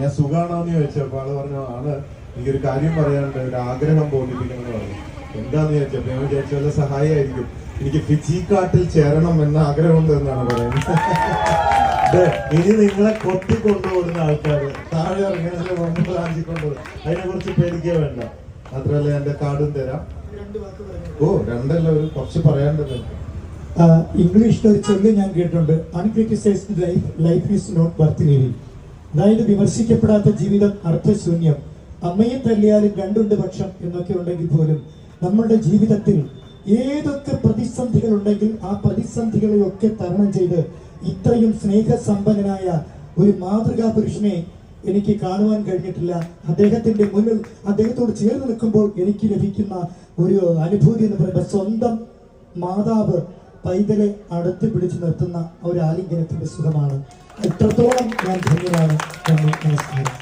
ഞാൻ സുഖാണോ എന്ന് ചോദിച്ചപ്പോൾ ആള് പറഞ്ഞു ആണ്, എനിക്കൊരു കാര്യം പറയാനുണ്ട്, ഒരു ആഗ്രഹം ബോധിപ്പിക്കണം എന്ന് പറഞ്ഞു. എന്താന്ന് ചോദിച്ചപ്പോ ഞാൻ വിചാരിച്ച സഹായമായിരിക്കും, എനിക്ക് ഫിജി കാട്ടിൽ ചേരണം എന്ന ആഗ്രഹമുണ്ട് എന്നാണ് പറയുന്നത്. ഇനി നിങ്ങളെ കൊത്തിക്കൊണ്ടുപോകുന്ന ആൾക്കാർ താഴെ ഇറങ്ങിയ മുമ്പ് കാഞ്ചിക്കൊണ്ടുപോകും, അതിനെ കുറിച്ച് പേടിക്കുക വേണ്ട. മാത്രമല്ല എന്റെ കാർഡും തരാം. ഓ രണ്ടല്ല, ഒരു കുറച്ച് പറയാണ്ടല്ലോ. ഇംഗ്ലീഷിൽ ഒരു ചൊല്ല് ഞാൻ കേട്ടിട്ടുണ്ട്, uncriticised life is not worth living. അതായത് വിമർശിക്കപ്പെടാത്ത ജീവിതം അർത്ഥശൂന്യം. അമ്മയെ തല്ലിയാലും രണ്ടുണ്ട് പക്ഷം എന്നൊക്കെ ഉണ്ടെങ്കിൽ പോലും നമ്മളുടെ ജീവിതത്തിൽ ഏതൊക്കെ പ്രതിസന്ധികൾ ഉണ്ടെങ്കിൽ ആ പ്രതിസന്ധികളെയൊക്കെ തരണം ചെയ്ത് ഇത്രയും സ്നേഹസമ്പന്നനായ ഒരു മാതൃകാ പുരുഷനെ എനിക്ക് കാണുവാൻ കഴിഞ്ഞിട്ടില്ല. അദ്ദേഹത്തിന്റെ മുന്നിൽ, അദ്ദേഹത്തോട് ചേർന്ന് നിൽക്കുമ്പോൾ എനിക്ക് ലഭിക്കുന്ന ഒരു അനുഭൂതി എന്ന് പറയുമ്പോൾ സ്വന്തം മാതാവ് പൈതലെ അടുത്ത് പിടിച്ചു നിർത്തുന്ന ഒരു ആലിംഗനത്തിന്റെ സുഖമാണ്. എത്രത്തോളം ഞാൻ ധന്യമാണ്. നന്ദി, നമസ്കാരം.